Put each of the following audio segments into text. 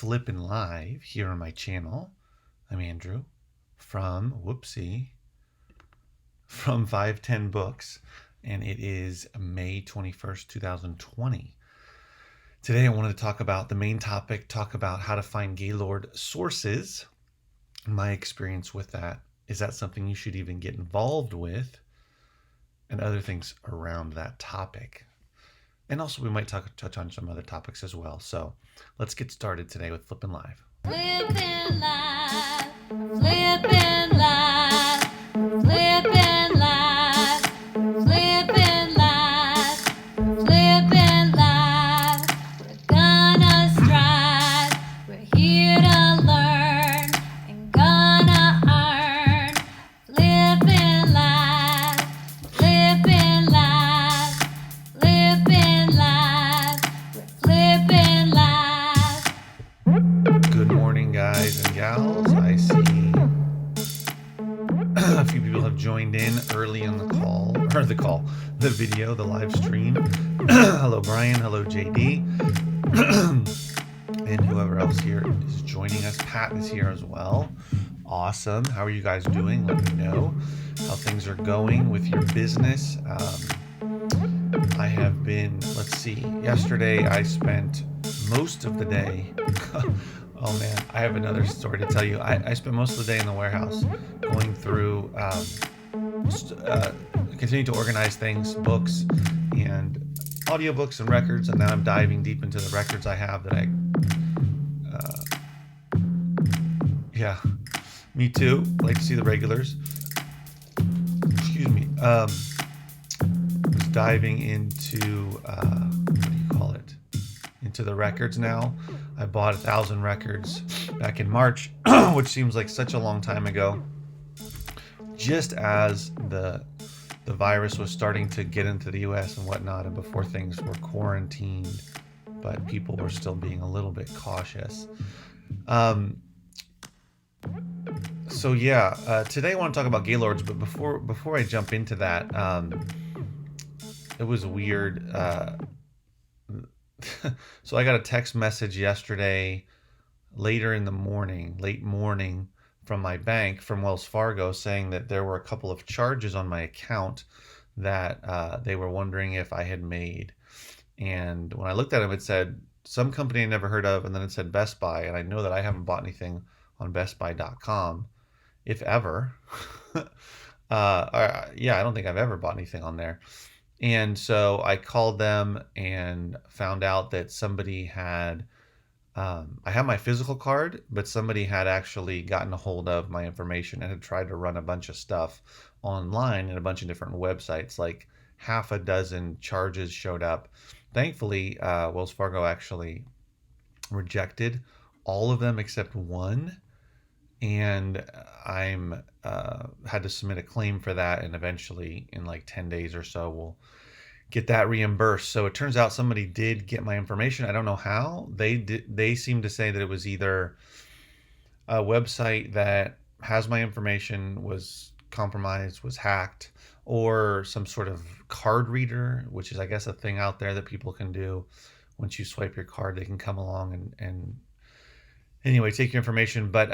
Flippin Live here on my channel. I'm Andrew from 510 Books, and it is May 21st, 2020. Today I wanted to talk about the main topic, talk about how to find Gaylord sources, my experience with that. Is that something you should even get involved with? And other things around that topic. And also we might touch on some other topics as well. So let's get started today with Flippin Live. Flippin' live, flippin' live, flippin' live, flippin' live, flippin' live. We're gonna strive, we're here to learn and gonna earn. Flippin' live, flippin' live, flippin' live, we're flippin' live. Good morning, guys and gals. I see a few people have joined in early in the the video, the live stream. Hello, Brian. Hello, JD. And whoever else here is joining us. Pat is here as well. Awesome. How are you guys doing? Let me know how things are going with your business. I have been, yesterday I spent most of the day. Oh man, I have another story to tell you. I spent most of the day in the warehouse going through, continuing to organize things, books and audiobooks and records, and now I'm diving deep into the records I have that me too. Like to see the regulars. Excuse me. Was diving into, into the records now. I bought 1,000 records back in March, which seems like such a long time ago. Just as the virus was starting to get into the U.S. and whatnot, and before things were quarantined, but people were still being a little bit cautious. Today I want to talk about Gaylords, but before I jump into that, it was weird. So I got a text message yesterday, late morning, from my bank, from Wells Fargo, saying that there were a couple of charges on my account that they were wondering if I had made. And when I looked at them, it said some company I never heard of, and then it said Best Buy, and I know that I haven't bought anything on bestbuy.com, if ever. I don't think I've ever bought anything on there. And so I called them and found out that somebody had, I had my physical card, but somebody had actually gotten a hold of my information and had tried to run a bunch of stuff online in a bunch of different websites. Like half a dozen charges showed up. Thankfully, Wells Fargo actually rejected all of them except one. And I'm had to submit a claim for that, and eventually in like 10 days or so we'll get that reimbursed. So it turns out somebody did get my information. I don't know how. They seem to say that it was either a website that has my information was compromised, was hacked, or some sort of card reader, which is I guess a thing out there that people can do. Once you swipe your card, they can come along and anyway take your information. But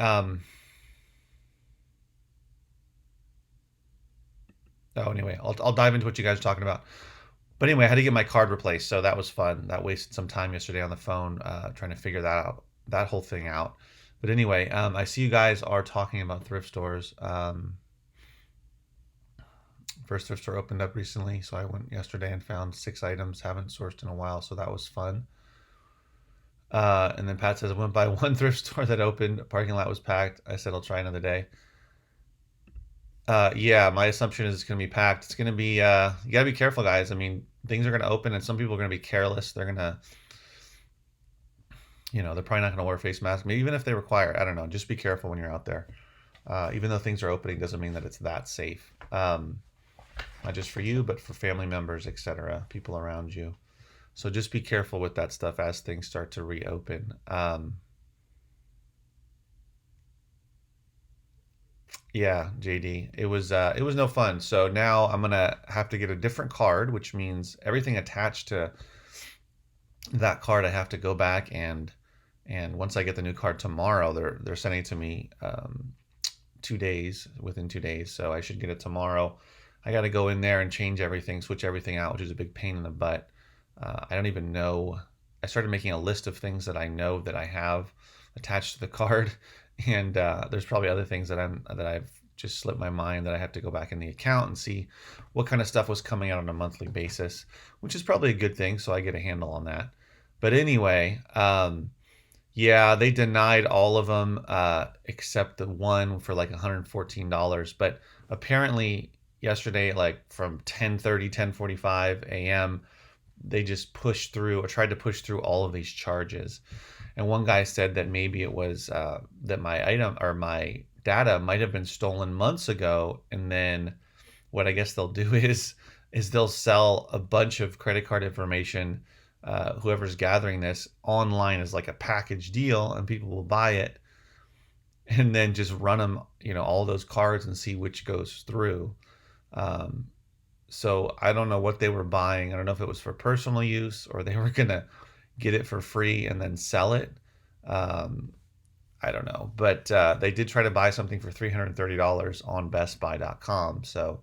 anyway, I'll dive into what you guys are talking about. But anyway, I had to get my card replaced, so that was fun. That wasted some time yesterday on the phone trying to figure that whole thing out. But anyway, I see you guys are talking about thrift stores. First thrift store opened up recently, so I went yesterday and found 6 items. Haven't sourced in a while, so that was fun. And then Pat says, I went by one thrift store that opened. Parking lot was packed. I said, I'll try another day. My assumption is it's going to be packed. It's going to be, you got to be careful, guys. I mean, things are going to open and some people are going to be careless. They're going to, they're probably not going to wear face masks. Maybe even if they require, I don't know, just be careful when you're out there. Even though things are opening doesn't mean that it's that safe. Not just for you, but for family members, etc., people around you. So just be careful with that stuff as things start to reopen. Yeah, JD, it was no fun. So now I'm gonna have to get a different card, which means everything attached to that card I have to go back and And once I get the new card tomorrow, they're sending it to me 2 days, within 2 days. So I should get it tomorrow. I got to go in there and change everything, switch everything out, which is a big pain in the butt. I don't even know. I started making a list of things that I know that I have attached to the card, and there's probably other things that I've just slipped my mind that I have to go back in the account and see what kind of stuff was coming out on a monthly basis, which is probably a good thing, so I get a handle on that. But anyway, yeah, they denied all of them except the one for like $114. But apparently yesterday, like from 10:30, 10:45 a.m., they just pushed through or tried to push through all of these charges. And one guy said that maybe it was that my item or my data might have been stolen months ago, and then what I guess they'll do is they'll sell a bunch of credit card information, whoever's gathering this online as like a package deal, and people will buy it and then just run them, all those cards and see which goes through. Um, so I don't know what they were buying. I don't know if it was for personal use or they were gonna get it for free and then sell it. Um, I don't know, but they did try to buy something for $330 on BestBuy.com. So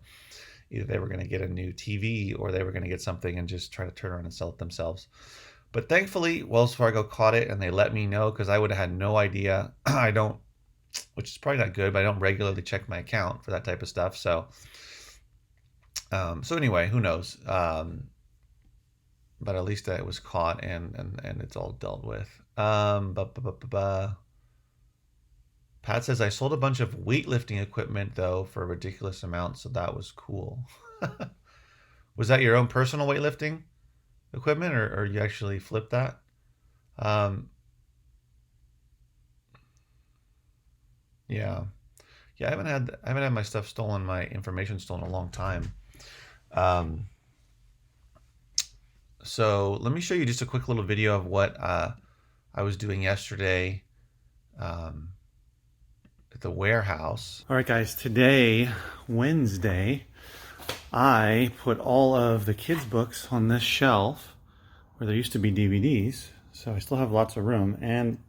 either they were going to get a new TV or they were going to get something and just try to turn around and sell it themselves. But thankfully, Wells Fargo caught it and they let me know, because I would have had no idea. I don't, which is probably not good, but I don't regularly check my account for that type of stuff. So anyway, who knows? But at least it was caught and it's all dealt with. Pat says, I sold a bunch of weightlifting equipment, though, for a ridiculous amount, so that was cool. Was that your own personal weightlifting equipment, or you actually flipped that? Um, yeah. Yeah, I haven't had my stuff stolen, my information stolen in a long time. Um, so let me show you just a quick little video of what I was doing yesterday. At the warehouse. All right, guys, today, Wednesday, I put all of the kids' books on this shelf where there used to be DVDs. So I still have lots of room, and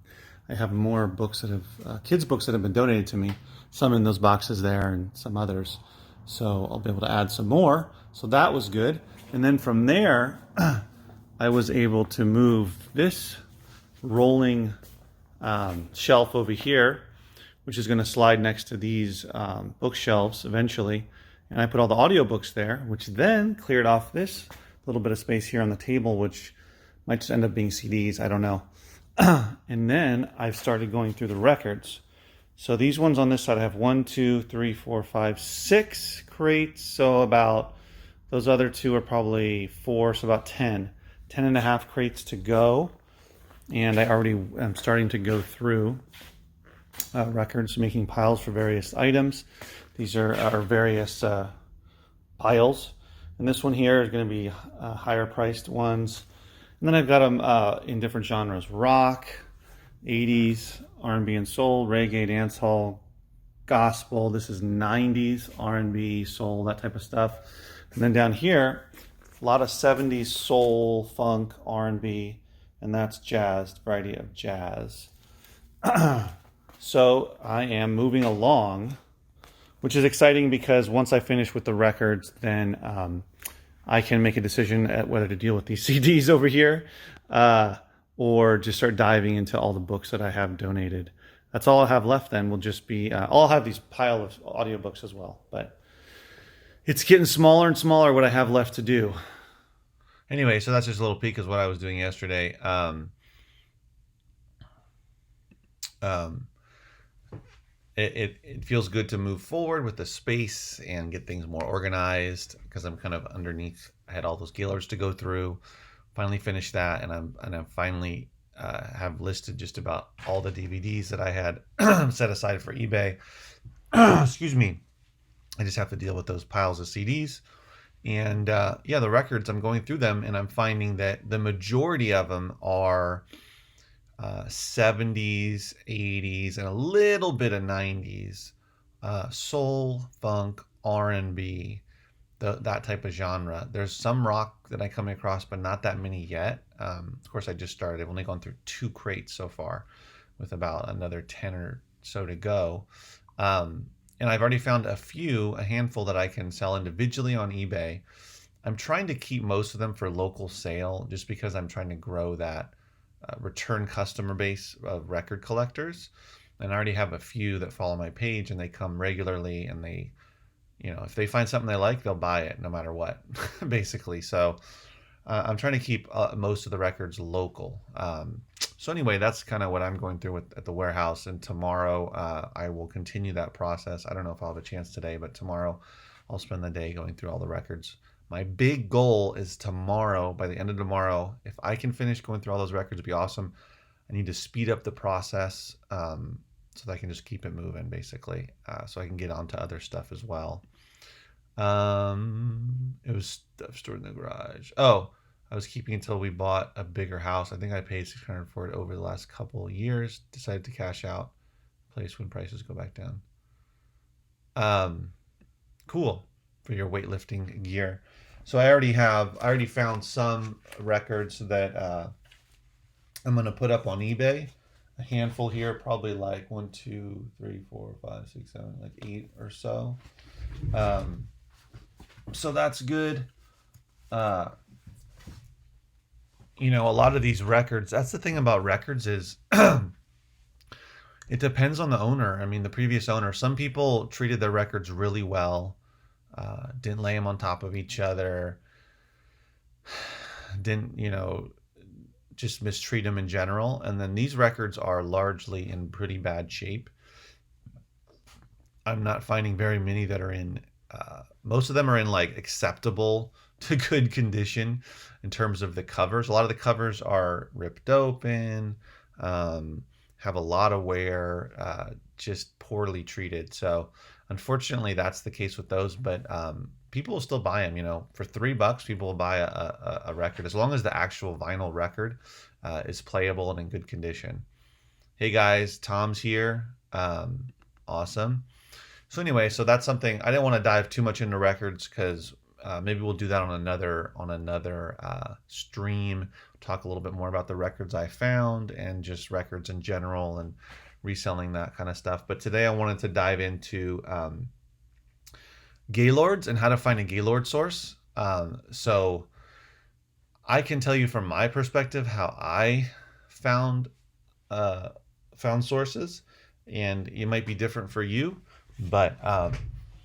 I have more books that have, kids' books that have been donated to me, some in those boxes there and some others. So I'll be able to add some more. So that was good. And then from there, I was able to move this rolling shelf over here, which is going to slide next to these bookshelves eventually. And I put all the audiobooks there, which then cleared off this little bit of space here on the table, which might just end up being CDs, I don't know. And then I've started going through the records. So these ones on this side, I have 1, 2, 3, 4, 5, 6 crates. So about, those other two are probably 4, so about 10 and a half crates to go. And I already am starting to go through records, making piles for various items. These are our various piles. And this one here is going to be higher priced ones. And then I've got them in different genres: rock, 80s, R&B and soul, reggae, dancehall, gospel. This is 90s, R&B, soul, that type of stuff. And then down here, a lot of 70s soul, funk, R&B, and that's jazz, variety of jazz. So I am moving along, which is exciting because once I finish with the records, then I can make a decision at whether to deal with these CDs over here or just start diving into all the books that I have donated. That's all I have left then will just be, I'll have these pile of audiobooks as well, but it's getting smaller and smaller what I have left to do. Anyway, so that's just a little peek of what I was doing yesterday. It feels good to move forward with the space and get things more organized because I'm kind of underneath. I had all those Gaylords to go through. Finally finished that, and I'm finally have listed just about all the DVDs that I had set aside for eBay. Excuse me. I just have to deal with those piles of CDs. And yeah, the records, I'm going through them and I'm finding that the majority of them are 70s, 80s, and a little bit of 90s, soul, funk, R&B, that type of genre. There's some rock that I come across, but not that many yet. Of course, I just started. I've only gone through 2 crates so far, with about another 10 or so to go. Um, and I've already found a handful that I can sell individually on eBay. I'm trying to keep most of them for local sale just because I'm trying to grow that return customer base of record collectors. And I already have a few that follow my page and they come regularly, and they, if they find something they like, they'll buy it no matter what, basically. So I'm trying to keep most of the records local. So anyway, that's kind of what I'm going through at the warehouse. And tomorrow I will continue that process. I don't know if I'll have a chance today, but tomorrow I'll spend the day going through all the records. My big goal is tomorrow, by the end of tomorrow, if I can finish going through all those records, it'd be awesome. I need to speed up the process so that I can just keep it moving, basically, so I can get onto other stuff as well. It was stuff stored in the garage. Oh, I was keeping until we bought a bigger house. I think I paid 600 for it over the last couple of years. Decided to cash out. Place when prices go back down. Um, cool for your weightlifting gear. So I already found some records that I'm gonna put up on eBay. A handful here, probably like 1, 2, 3, 4, 5, 6, 7, like 8 or so. So that's good. Uh, a lot of these records, that's the thing about records is it depends on the owner. I mean, the previous owner, some people treated their records really well, didn't lay them on top of each other, didn't, just mistreat them in general. And then these records are largely in pretty bad shape. I'm not finding very many that are in, most of them are in like acceptable to good condition in terms of the covers. A lot of the covers are ripped open, have a lot of wear, just poorly treated. So unfortunately, that's the case with those. But people will still buy them. For $3, people will buy a record as long as the actual vinyl record is playable and in good condition. Hey guys, Tom's here. Awesome. So anyway, so that's something I didn't want to dive too much into records because maybe we'll do that on another stream. Talk a little bit more about the records I found and just records in general and reselling that kind of stuff. But today I wanted to dive into Gaylords and how to find a Gaylord source. So I can tell you from my perspective how I found found sources, and it might be different for you. But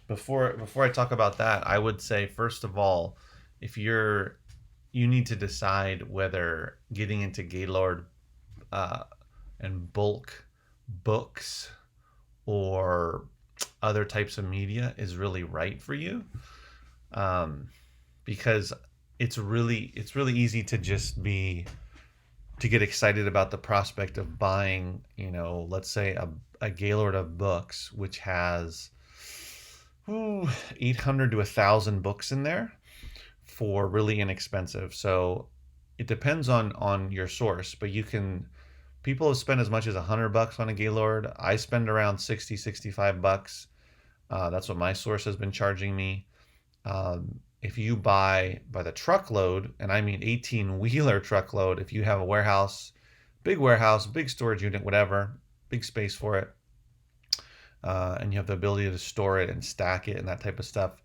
before I talk about that, I would say first of all, if you need to decide whether getting into Gaylord and bulk books or other types of media is really right for you, because it's really easy to to get excited about the prospect of buying, let's say a Gaylord of books, which has 800 to 1,000 books in there for really inexpensive. So it depends on your source, but people have spent as much as $100 on a Gaylord. I spend around 60, $65. That's what my source has been charging me. If you buy by the truckload, and I mean 18-wheeler truckload, if you have a warehouse, big storage unit, whatever, big space for it, and you have the ability to store it and stack it and that type of stuff,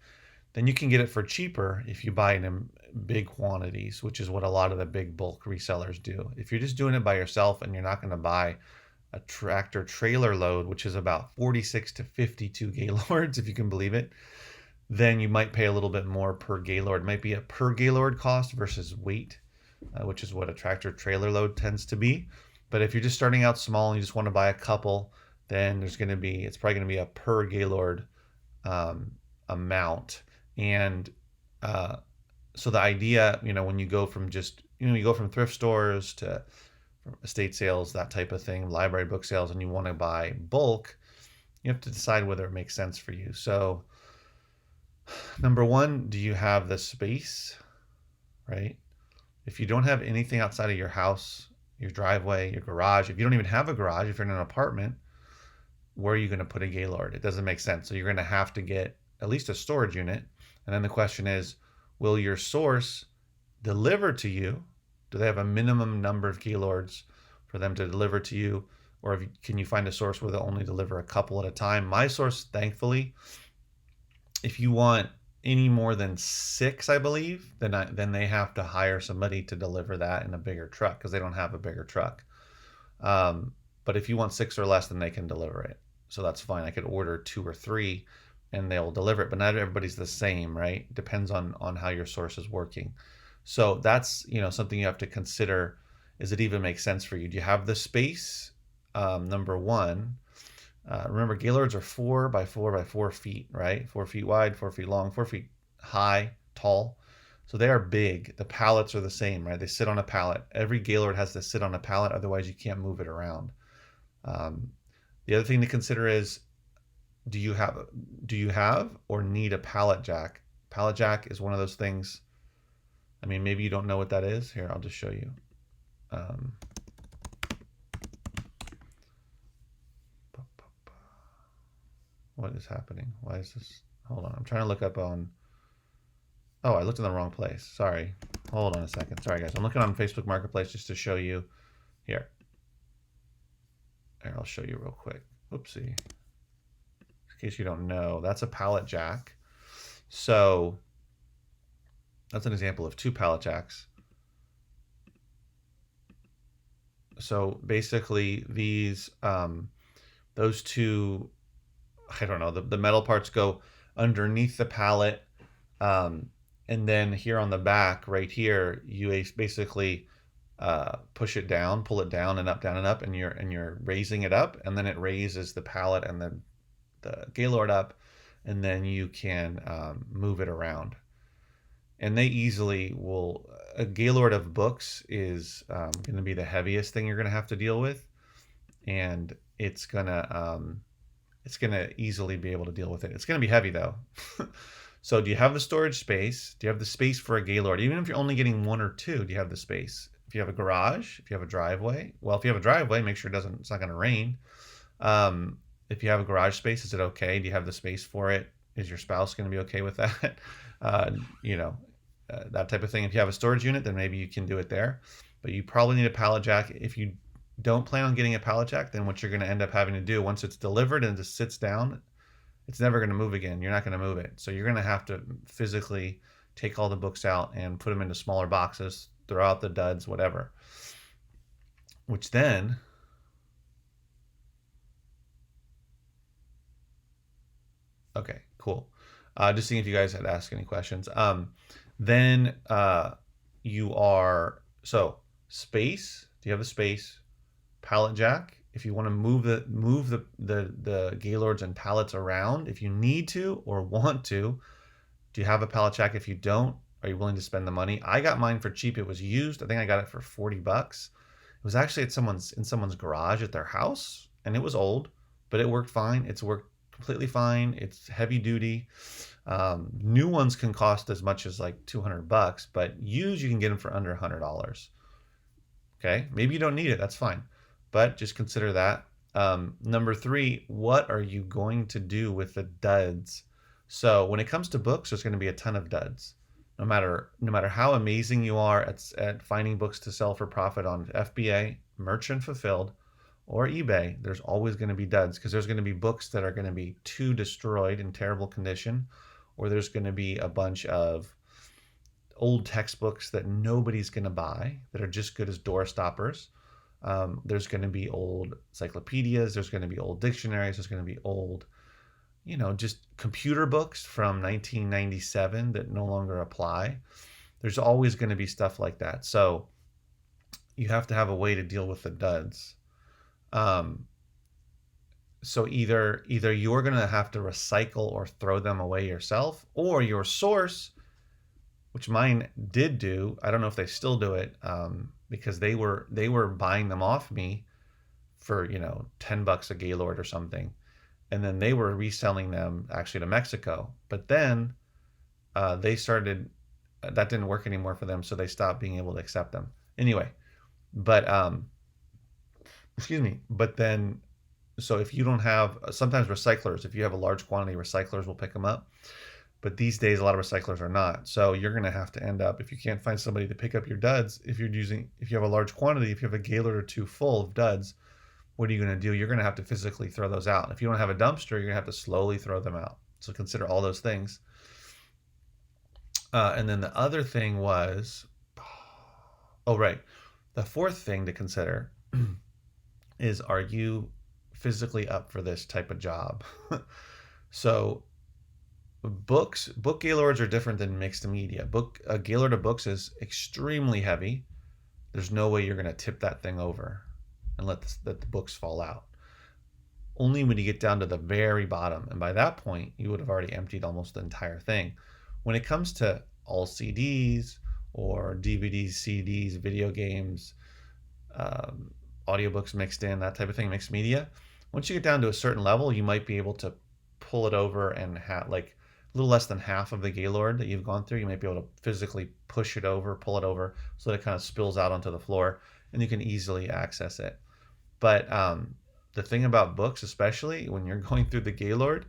then you can get it for cheaper if you buy it in big quantities, which is what a lot of the big bulk resellers do. If you're just doing it by yourself and you're not going to buy a tractor trailer load, which is about 46 to 52 Gaylords, if you can believe it, then you might pay a little bit more per Gaylord. It might be a per Gaylord cost versus weight, which is what a tractor trailer load tends to be. But if you're just starting out small and you just want to buy a couple, then it's probably going to be a per Gaylord amount. And so the idea, when you go from you go from thrift stores to estate sales, that type of thing, library book sales, and you want to buy bulk, you have to decide whether it makes sense for you. So number one, do you have the space, right? If you don't have anything outside of your house, your driveway, your garage, if you don't even have a garage, if you're in an apartment, where are you going to put a Gaylord? It doesn't make sense. So you're going to have to get at least a storage unit. And then the question is, will your source deliver to you? Do they have a minimum number of Gaylords for them to deliver to you? Or can you find a source where they'll only deliver a couple at a time? My source, thankfully, if you want any more than 6, I believe, then they have to hire somebody to deliver that in a bigger truck because they don't have a bigger truck. Um, but if you want 6 or less, then they can deliver it. So that's fine. I could order 2 or 3 and they'll deliver it, but not everybody's the same, right? Depends on how your source is working. So that's, something you have to consider. Is it even make sense for you? Do you have the space? Number one, remember Gaylords are 4 by 4 by 4 feet, right? 4 feet wide, 4 feet long, 4 feet high, tall. So they are big. The pallets are the same, right? They sit on a pallet. Every Gaylord has to sit on a pallet, otherwise you can't move it around. Um, the other thing to consider is, do you have or need a pallet jack? Pallet jack is one of those things. I mean, maybe you don't know what that is. Here, I'll just show you. Um, what is happening? Why is this? Hold on. I'm trying to look up on. Oh, I looked in the wrong place. Sorry. Hold on a second. Sorry, guys. I'm looking on Facebook Marketplace just to show you. Here. I'll show you real quick. Oopsie. In case you don't know, that's a pallet jack. So that's an example of 2 pallet jacks. So basically, those 2, I don't know, the metal parts go underneath the pallet, and then here on the back, right here, you basically push it down, pull it down and up, and you're raising it up, and then it raises the pallet and the Gaylord up, and then you can move it around. And they easily will. A Gaylord of books is going to be the heaviest thing you're going to have to deal with, and it's gonna easily be able to deal with it. It's going to be heavy though. So do you have the storage space? Do you have the space for a Gaylord? Even if you're only getting 1 or 2, do you have the space? If you have a garage, if you have a driveway, well, if you have a driveway, make sure it's not going to rain. If you have a garage space, is it okay? Do you have the space for it? Is your spouse going to be okay with that? uh, that type of thing. If you have a storage unit, then maybe you can do it there. But you probably need a pallet jack. If you don't plan on getting a pallet jack, then what you're going to end up having to do once it's delivered and it just sits down, it's never going to move again. You're not going to move it. So you're going to have to physically take all the books out and put them into smaller boxes, throw out the duds, whatever. Which then, okay, cool. Just seeing if you guys had asked any questions. Then so space. Do you have the space? Pallet jack. If you want to move the Gaylords and pallets around, if you need to or want to, do you have a pallet jack? If you don't, are you willing to spend the money? I got mine for cheap. It was used. I think I got it for $40. It was actually in someone's garage at their house, and it was old, but it worked fine. It's worked completely fine. It's heavy duty. New ones can cost as much as like $200, but used you can get them for under $100. Okay, maybe you don't need it. That's fine, but just consider that. Number 3, what are you going to do with the duds? So when it comes to books, there's going to be a ton of duds. No matter how amazing you are at finding books to sell for profit on FBA, Merchant Fulfilled, or eBay, there's always going to be duds because there's going to be books that are going to be too destroyed in terrible condition, or there's going to be a bunch of old textbooks that nobody's going to buy that are just good as door stoppers. There's going to be old encyclopedias. There's going to be old dictionaries. There's going to be old, just computer books from 1997 that no longer apply. There's always going to be stuff like that. So you have to have a way to deal with the duds. So either you're going to have to recycle or throw them away yourself, or your source, which mine did do. I don't know if they still do it, because they were buying them off me for $10 a Gaylord or something, and then they were reselling them actually to Mexico. But then they started that didn't work anymore for them, so they stopped being able to accept them anyway. But excuse me. But then, so if you don't have, sometimes recyclers, if you have a large quantity, recyclers will pick them up. but these days a lot of recyclers are not. So you're going to have to end up, if you can't find somebody to pick up your duds, if you have a large quantity, if you have a Gaylord or two full of duds, what are you going to do? You're going to have to physically throw those out. If you don't have a dumpster, you're going to have to slowly throw them out. So consider all those things. And then the other thing was, oh, right. The fourth thing to consider is, are you physically up for this type of job? So book Gaylords are different than mixed media. A Gaylord of books is extremely heavy. There's no way you're going to tip that thing over and let the books fall out. Only when you get down to the very bottom, and by that point you would have already emptied almost the entire thing. When it comes to all CDs or DVDs, CDs, video games, audiobooks mixed in, that type of thing, mixed media, once you get down to a certain level, you might be able to pull it over and have like a little less than half of the Gaylord that you've gone through. You might be able to physically push it over, pull it over, so that it kind of spills out onto the floor, and you can easily access it. But the thing about books, especially when you're going through the Gaylord,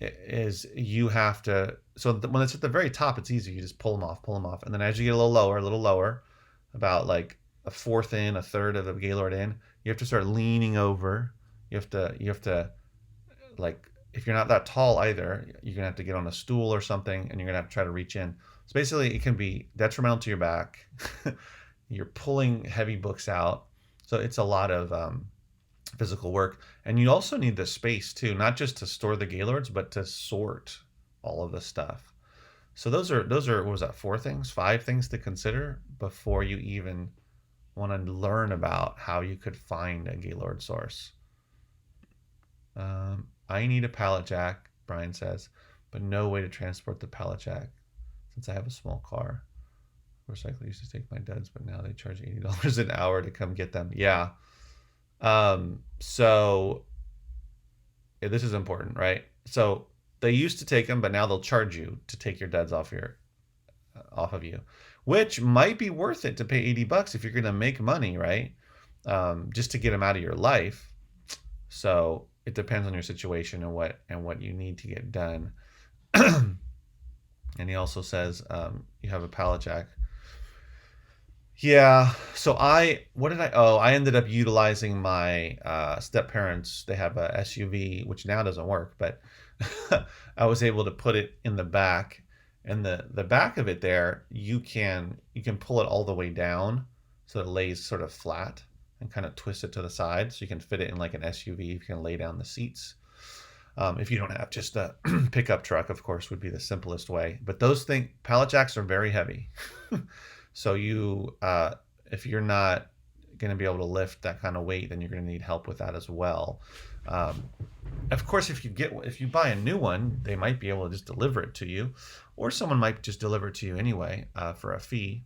is you have to. So when it's at the very top, it's easy. You just pull them off, and then as you get a little lower, about like a fourth in, a third of the Gaylord in, you have to start leaning over. You have to like, if you're not that tall either, you're gonna have to get on a stool or something, and you're gonna have to try to reach in. So basically, it can be detrimental to your back. You're pulling heavy books out, so it's a lot of physical work. And you also need the space too, not just to store the Gaylords, but to sort all of the stuff. So those are what was that, five things to consider before you even want to learn about how you could find a Gaylord source. I need a pallet jack, Brian says, but no way to transport the pallet jack since I have a small car. Recycler used to take my duds, but now they charge $80 an hour to come get them. Yeah. So yeah, this is important, right? So they used to take them, but now they'll charge you to take your duds off of you, which might be worth it to pay $80 if you're going to make money, right? Just to get them out of your life. So it depends on your situation and what you need to get done. And he also says you have a pallet jack. Yeah. So I ended up utilizing my step parents. They have a SUV, which now doesn't work, but I was able to put it in the back, and the back of it there, you can pull it all the way down so it lays sort of flat, and kind of twist it to the side so you can fit it in like an SUV. You can lay down the seats. If you don't have just a pickup truck, of course, would be the simplest way. But pallet jacks are very heavy. So if you're not going to be able to lift that kind of weight, then you're going to need help with that as well. Of course, if you buy a new one, they might be able to just deliver it to you, or someone might just deliver it to you anyway for a fee.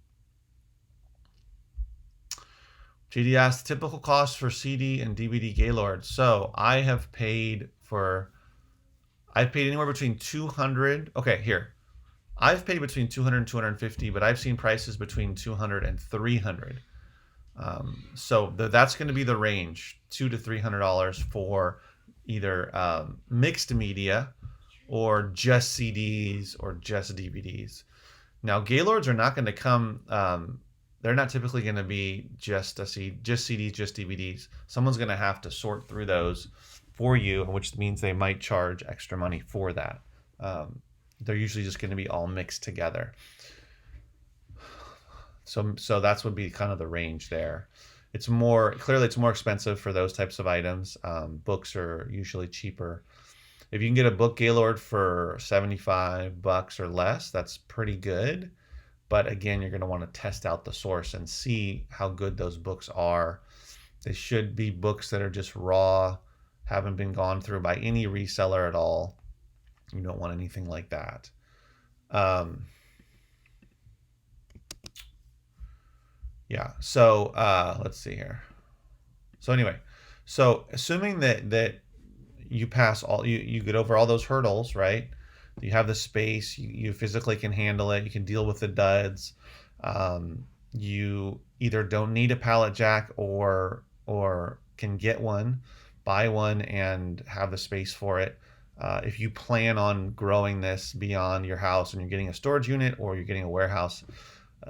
JD asked typical cost for CD and DVD Gaylord. So I've paid anywhere between 200. Okay, here. I've paid between 200 and 250, but I've seen prices between 200 and 300. So that's going to be the range, $200 to $300 for either mixed media or just CDs or just DVDs. Now, Gaylords are not going to come. They're not typically going to be just CDs, just DVDs. Someone's going to have to sort through those for you, which means they might charge extra money for that. They're usually just going to be all mixed together. So that's would be kind of the range there. It's more expensive for those types of items. Books are usually cheaper. If you can get a book Gaylord for $75 or less, that's pretty good. But again, you're going to want to test out the source and see how good those books are. They should be books that are just raw, haven't been gone through by any reseller at all. You don't want anything like that. Yeah. So let's see here. So anyway, assuming that you pass you get over all those hurdles, right? You have the space, you physically can handle it, you can deal with the duds. You either don't need a pallet jack or can get one, buy one and have the space for it. if you plan on growing this beyond your house and you're getting a storage unit or you're getting a warehouse,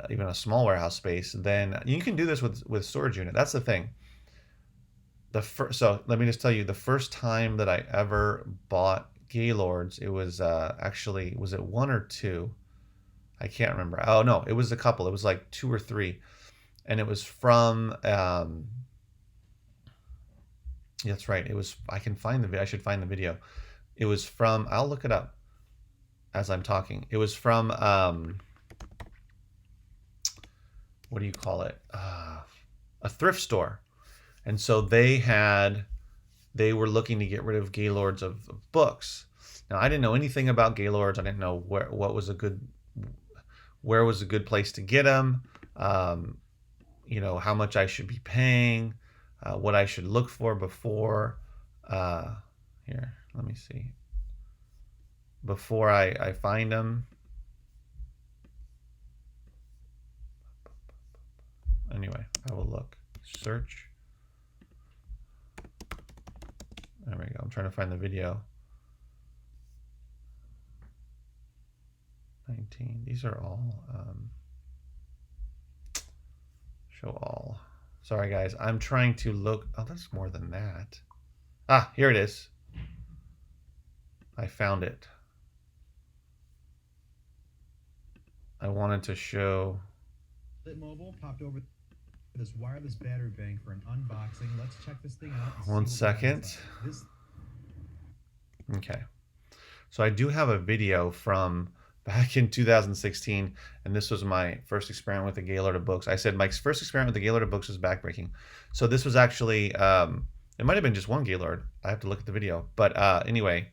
even a small warehouse space, then you can do this with storage unit. That's the thing. So let me just tell you, the first time that I ever bought Gaylords, it was actually, was it one or two? I can't remember. Oh no, it was a couple. It was like two or three, and it was from. That's right. It was. I can find the. I should find the video. It was from. I'll look it up as I'm talking. It was from. What do you call it? A thrift store, and so they were looking to get rid of Gaylords of books. Now I didn't know anything about Gaylords. I didn't know where was a good place to get them. How much I should be paying, what I should look for before. Here, let me see. Before I find them. Anyway, I will look. Search. There we go. I'm trying to find the video. 19. These are all show all. Sorry guys, I'm trying to look. Oh, that's more than that. Ah, here it is. I found it. I wanted to show. Mobile popped over this wireless battery bank for an unboxing. Let's check this thing out. One second. Okay. So I do have a video from back in 2016, and this was my first experiment with the Gaylord of books. I said my first experiment with the Gaylord of books was backbreaking. So this was actually, it might have been just one Gaylord. I have to look at the video. But anyway,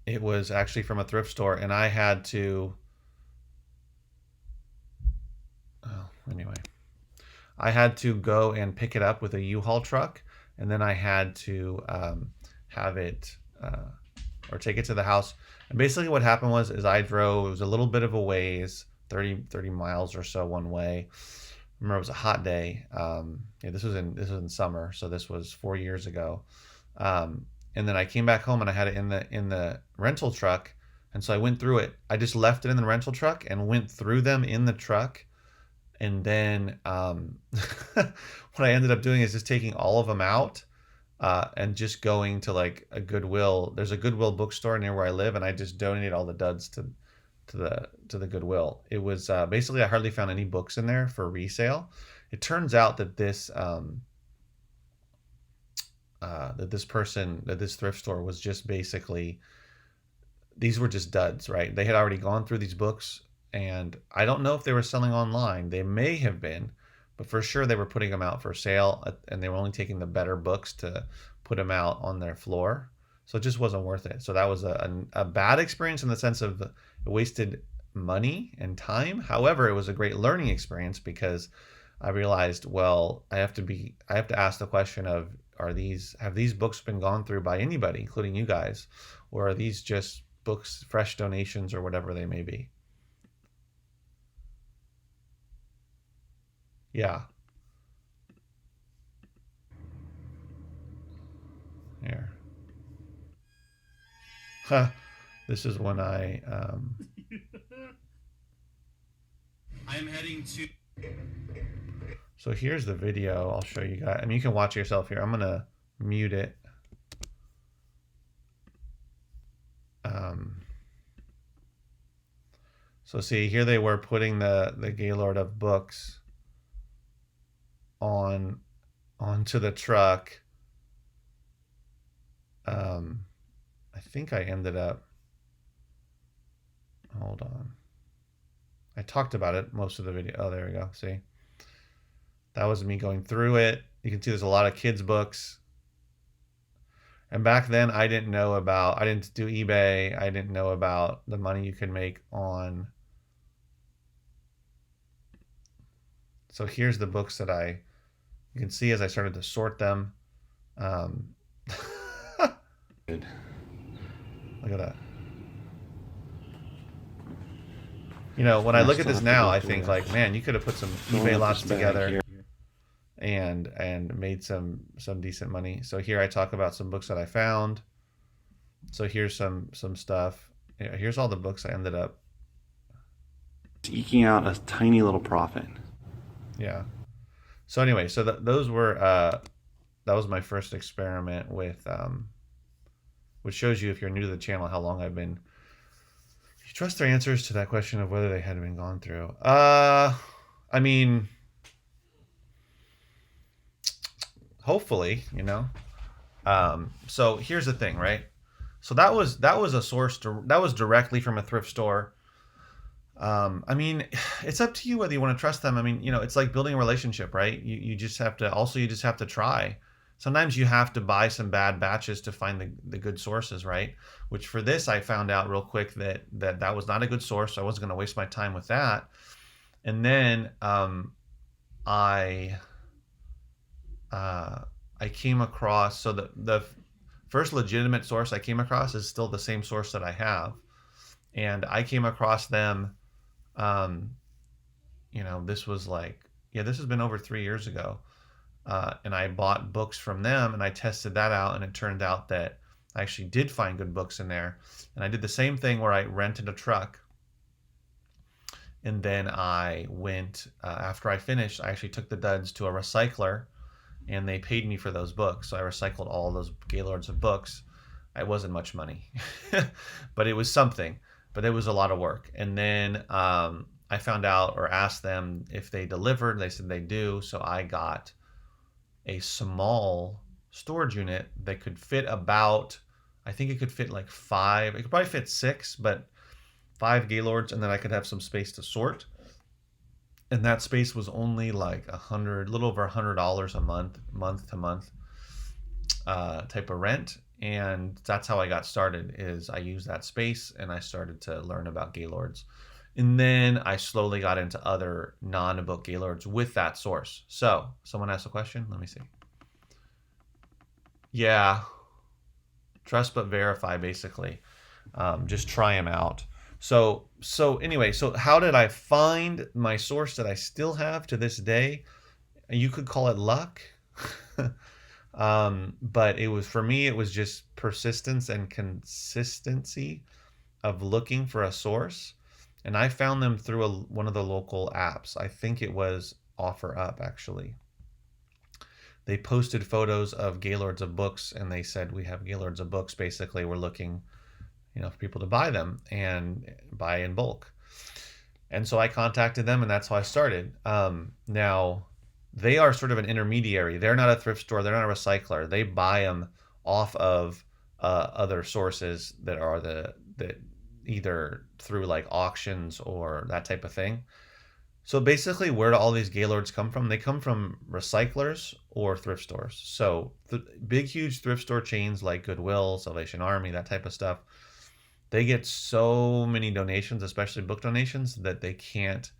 it was actually from a thrift store, and I had to, I had to go and pick it up with a U-Haul truck, and then I had to have it or take it to the house. And basically what happened is I drove, it was a little bit of a ways, 30 miles or so one way. Remember, it was a hot day. This was in summer, so this was 4 years ago. And then I came back home and I had it in the rental truck, and so I went through it. I just left it in the rental truck and went through them in the truck. And then what I ended up doing is just taking all of them out and just going to like a Goodwill. There's a Goodwill bookstore near where I live, and I just donated all the duds to the Goodwill. It was basically, I hardly found any books in there for resale. It turns out that this this thrift store was just basically, these were just duds, right? They had already gone through these books, and I don't know if they were selling online. They may have been, but for sure they were putting them out for sale, and they were only taking the better books to put them out on their floor. So it just wasn't worth it. So that was a bad experience in the sense of it wasted money and time. However, it was a great learning experience because I realized, well, I have to ask the question of, have these books been gone through by anybody, including you guys, or are these just books, fresh donations, or whatever they may be? Yeah. Here. Huh. This is when I I'm heading to. So here's the video. I'll show you guys. I mean, you can watch it yourself here. I'm gonna mute it. So see, here they were putting the Gaylord of books onto the truck. I think I ended up. Hold on. I talked about it most of the video. Oh, there we go. See, that was me going through it. You can see there's a lot of kids' books. And back then, I didn't do eBay. I didn't know about the money you could make on. So here's the books that you can see as I started to sort them. Good. Look at that. When I look at this now, I think like, man, you could have put some eBay lots together and made some decent money. So here I talk about some books that I found. So here's some stuff. Here's all the books I ended up eking out a tiny little profit. Yeah. So anyway, so those were that was my first experiment with which shows you, if you're new to the channel, how long I've been. You trust their answers to that question of whether they had been gone through. I mean, hopefully, you know. So here's the thing, right? So that was a source that was directly from a thrift store. I mean, it's up to you whether you want to trust them. I mean, you know, it's like building a relationship, right? You just have to, also, you just have to try. Sometimes you have to buy some bad batches to find the good sources, right? Which for this, I found out real quick that was not a good source. So I wasn't going to waste my time with that. And then I I came across, so the first legitimate source I came across is still the same source that I have. And I came across them, um, you know, this was like, yeah, this has been over 3 years ago. And I bought books from them and I tested that out. And it turned out that I actually did find good books in there. And I did the same thing where I rented a truck. And then I went, after I finished, I actually took the duds to a recycler and they paid me for those books. So I recycled all those Gaylords of books. It wasn't much money, but it was something. But it was a lot of work. And then I found out, or asked them if they delivered. They said they do. So I got a small storage unit that could fit about, I think it could fit like 5. It could probably fit 6, but 5 Gaylords, and then I could have some space to sort. And that space was only like a little over $100 a month to month type of rent. And that's how I got started. Is I used that space and I started to learn about Gaylords. And then I slowly got into other non-book Gaylords with that source. So someone asked a question. Let me see. Yeah, trust but verify, basically. Just try them out. So anyway, so how did I find my source that I still have to this day? You could call it luck. But it was, for me, it was just persistence and consistency of looking for a source. And I found them through one of the local apps. I think it was OfferUp, actually. They posted photos of Gaylords of books and they said, we have Gaylords of books. Basically, we're looking, you know, for people to buy them and buy in bulk. And so I contacted them and that's how I started. Now, they are sort of an intermediary. They're not a thrift store. They're not a recycler. They buy them off of other sources that are that either through like auctions or that type of thing. So basically, where do all these Gaylords come from? They come from recyclers or thrift stores. So big, huge thrift store chains like Goodwill, Salvation Army, that type of stuff, they get so many donations, especially book donations, that they can't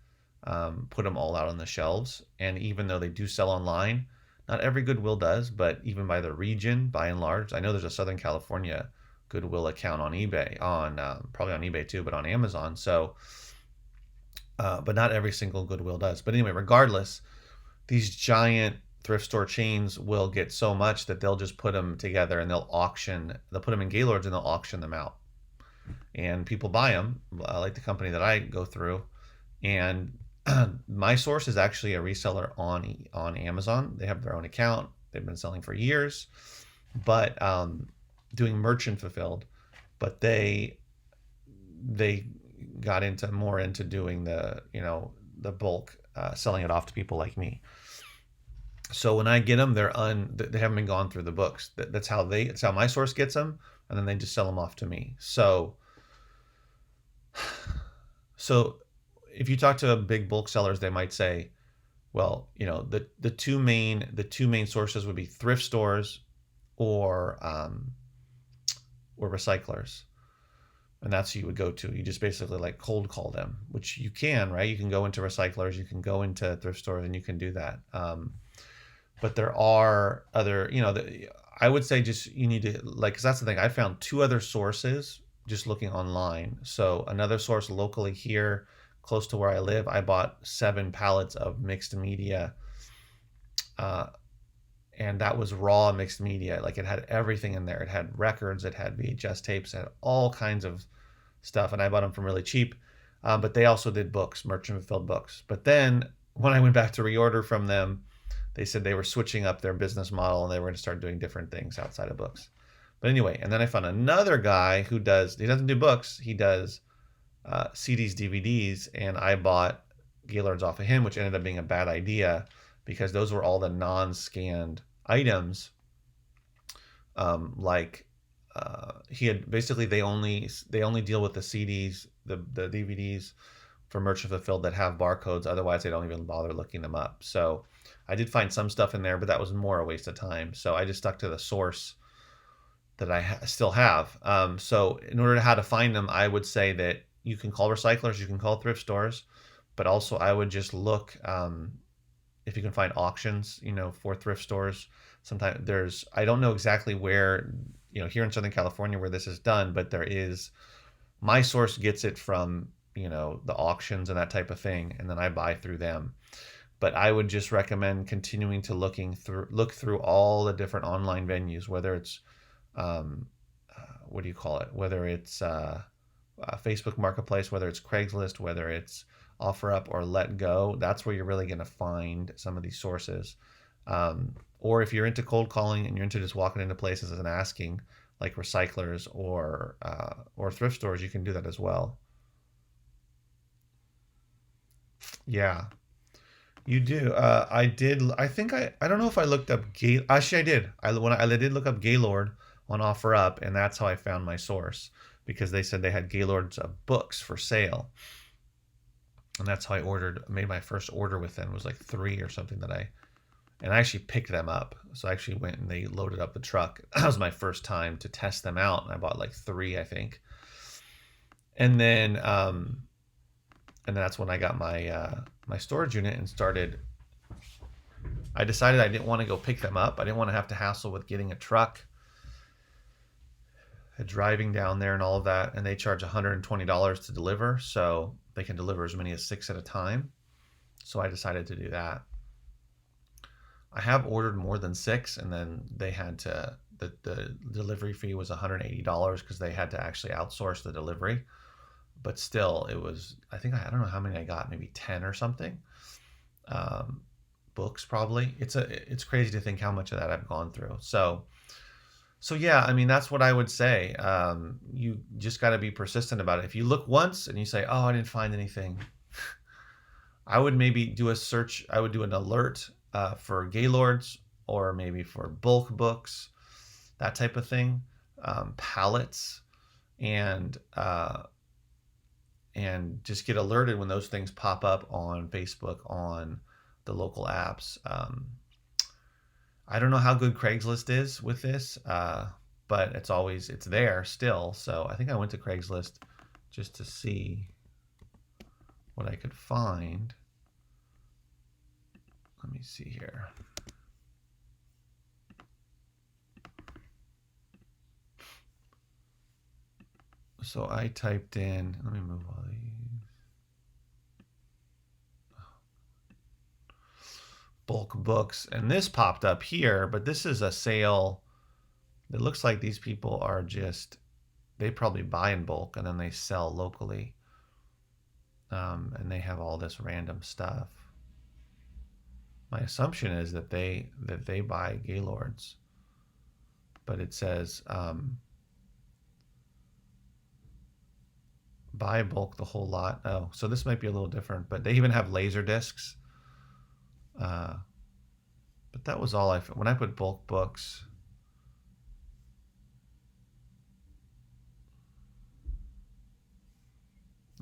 put them all out on the shelves. And even though they do sell online, not every Goodwill does, but even by the region, by and large, I know there's a Southern California Goodwill account on eBay, on probably on eBay too, but on Amazon. So, but not every single Goodwill does. But anyway, regardless, these giant thrift store chains will get so much that they'll just put them together and they'll put them in Gaylords and they'll auction them out. And people buy them, like the company that I go through. And my source is actually a reseller on Amazon. They have their own account. They've been selling for years, but doing merchant fulfilled. But they got more into doing the bulk, selling it off to people like me. So when I get them, they haven't been gone through the books. That's how my source gets them, and then they just sell them off to me. So if you talk to big bulk sellers, they might say, well, you know, the two main sources would be thrift stores or recyclers. And that's who you would go to. You just basically like cold call them, which you can, right? You can go into recyclers, you can go into thrift stores, and you can do that. But there are other, I would say just you need to, like, because that's the thing. I found 2 other sources just looking online. So another source locally here, close to where I live, I bought 7 pallets of mixed media uh, and that was raw mixed media. Like it had everything in there. It had records, it had VHS tapes, it had all kinds of stuff, and I bought them from really cheap. But they also did books, merchant fulfilled books. But then when I went back to reorder from them, they said they were switching up their business model and they were going to start doing different things outside of books. But anyway, and then I found another guy who he doesn't do books, he does CDs, DVDs, and I bought Gaylords off of him, which ended up being a bad idea because those were all the non-scanned items. Like he had basically they only deal with the CDs, the DVDs for merchant fulfilled that have barcodes. Otherwise, they don't even bother looking them up. So I did find some stuff in there, but that was more a waste of time. So I just stuck to the source that I still have. So in order to how to find them, I would say that you can call recyclers, you can call thrift stores, but also I would just look if you can find auctions, for thrift stores. Sometimes I don't know exactly where, here in Southern California where this is done, but my source gets it from, the auctions and that type of thing, and then I buy through them. But I would just recommend continuing to look through all the different online venues, whether it's what do you call it? Whether it's Facebook Marketplace, whether it's Craigslist, whether it's OfferUp or Let Go. That's where you're really going to find some of these sources. Or if you're into cold calling and you're into just walking into places and asking, like recyclers or thrift stores, you can do that as well. Yeah, you do. I did. I think I don't know if I looked up Actually, I did. I did look up Gaylord on OfferUp, and that's how I found my source because they said they had Gaylord's books for sale, and that's how I made my first order with them. It was like 3 or something and I actually picked them up. So I actually went and they loaded up the truck. That was my first time to test them out, and I bought like 3, I think. And then that's when I got my storage unit and started. I decided I didn't want to go pick them up. I didn't want to have to hassle with getting a truck, driving down there and all of that. And they charge $120 to deliver, so they can deliver as many as 6 at a time. So I decided to do that. I have ordered more than 6, and then they had to, the delivery fee was $180 because they had to actually outsource the delivery. But still, it was, I don't know how many I got, maybe 10 or something. Books probably. It's crazy to think how much of that I've gone through. So yeah, I mean, that's what I would say. You just got to be persistent about it. If you look once and you say, oh, I didn't find anything, I would maybe do a search. I would do an alert for Gaylords or maybe for bulk books, that type of thing, pallets, and just get alerted when those things pop up on Facebook, on the local apps. I don't know how good Craigslist is with this, but it's there still. So I think I went to Craigslist just to see what I could find. Let me see here. So I typed in, let me move all these. Bulk books, and this popped up here, but this is a sale. It looks like these people are they probably buy in bulk and then they sell locally. And they have all this random stuff. My assumption is that they buy Gaylords, but it says buy bulk the whole lot. Oh, so this might be a little different, but they even have laser discs. But that was all when I put bulk books.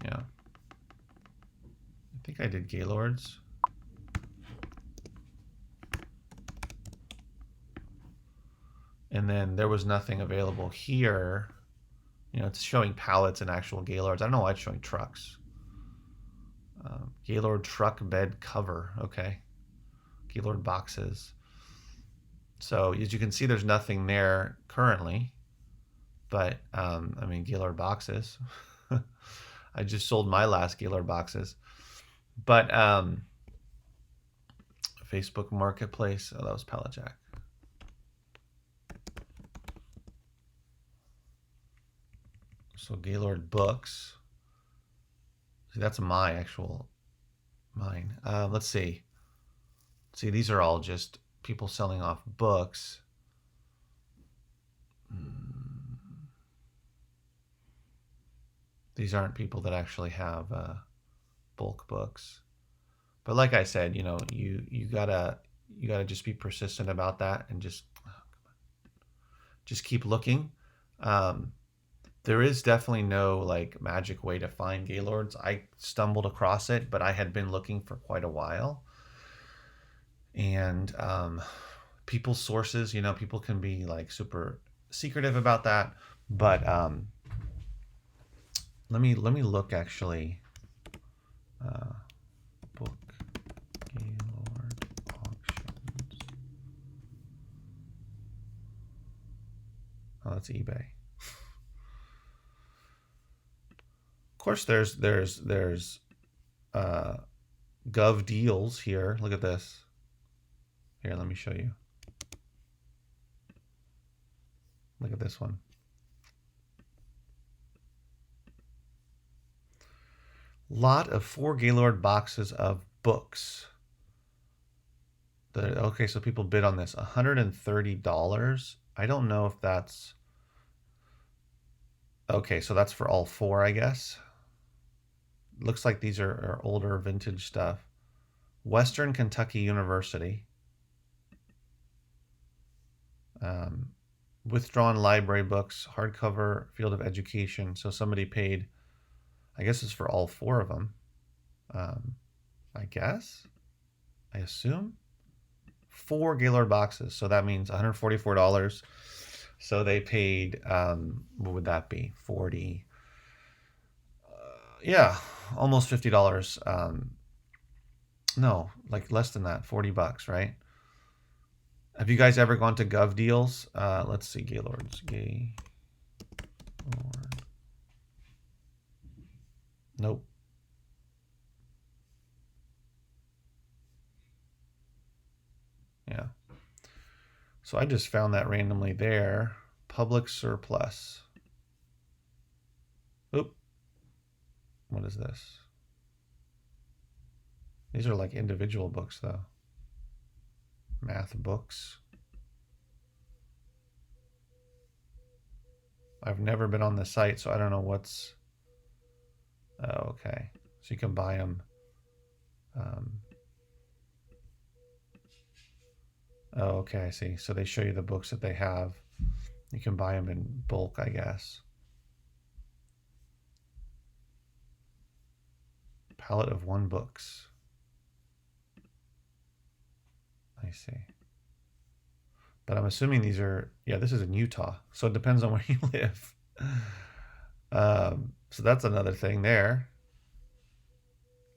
Yeah, I think I did Gaylords. And then there was nothing available here. It's showing pallets and actual Gaylords. I don't know why it's showing trucks. Gaylord truck bed cover. Okay. Gaylord boxes. So as you can see, there's nothing there currently. But, Gaylord boxes. I just sold my last Gaylord boxes. But Facebook Marketplace. Oh, that was Pallet Jack. So Gaylord Books. See, that's mine. Let's see. See, these are all just people selling off books. These aren't people that actually have bulk books. But like I said, you know, you gotta just be persistent about that and just keep looking. There is definitely no like magic way to find Gaylords. I stumbled across it, but I had been looking for quite a while. And people's sources, you know, people can be like super secretive about that. But let me look actually. Book Gaylord auctions. Oh, that's eBay. Of course, there's Gov Deals here. Look at this. Here, let me show you. Look at this one. Lot of 4 Gaylord boxes of books. Okay, so people bid on this. $130. I don't know if that's... Okay, so that's for all 4, I guess. Looks like these are older vintage stuff. Western Kentucky University. Withdrawn library books, hardcover, Field of Education. So somebody paid, I guess it's for all 4 of them. I assume 4 Gaylord boxes. So that means $144. So they paid, what would that be? 40. Yeah, almost $50. No, like less than that, $40, right? Have you guys ever gone to Gov Deals? Let's see, Gaylords. Gaylord. Nope. Yeah. So I just found that randomly there. Public surplus. Oop. What is this? These are like individual books, though. Math books. I've never been on the site, so I don't know what's... Oh, okay. So you can buy them. Oh, okay, I see. So they show you the books that they have. You can buy them in bulk, I guess. Palette of 1 books. I see. But I'm assuming these are, yeah, this is in Utah. So it depends on where you live. So that's another thing there.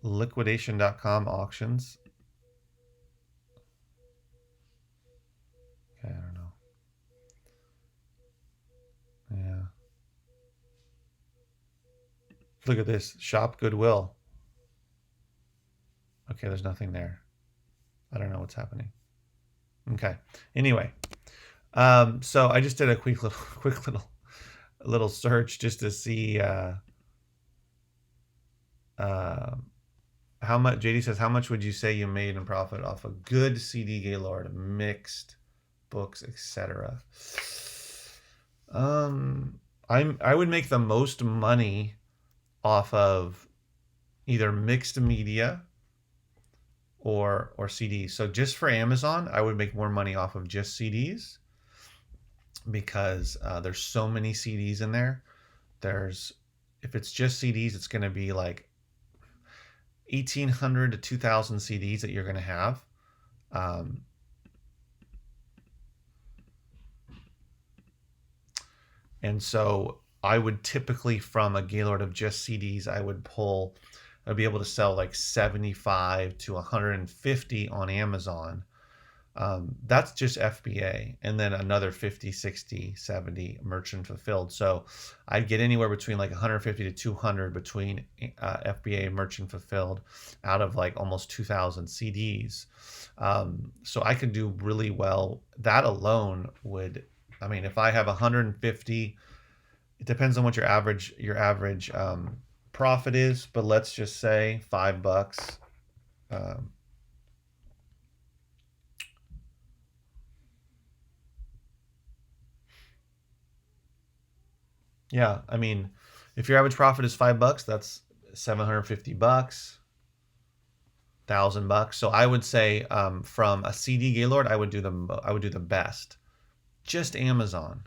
Liquidation.com auctions. Okay, I don't know. Yeah. Look at this. Shop Goodwill. Okay, there's nothing there. I don't know what's happening. Okay. Anyway, so I just did a quick little search just to see how much. JD says, how much would you say you made in profit off a good CD Gaylord, mixed books, etc. I would make the most money off of either mixed media or CDs. So just for Amazon, I would make more money off of just CDs because there's so many CDs in there. If it's just CDs, it's going to be like 1,800 to 2,000 CDs that you're going to have. And so I would typically, from a Gaylord of just CDs, I'd be able to sell like 75 to 150 on Amazon. That's just FBA, and then another 50, 60, 70 merchant fulfilled. So I'd get anywhere between like 150 to 200 between FBA and merchant fulfilled out of like almost 2,000 CDs. So I could do really well. That alone would, I mean, if I have 150, it depends on what your average profit is, but let's just say $5. Um, Yeah, I mean, if your average profit is $5, that's 750 bucks, $1,000. So I would say from a CD Gaylord, I would do the best. Just Amazon.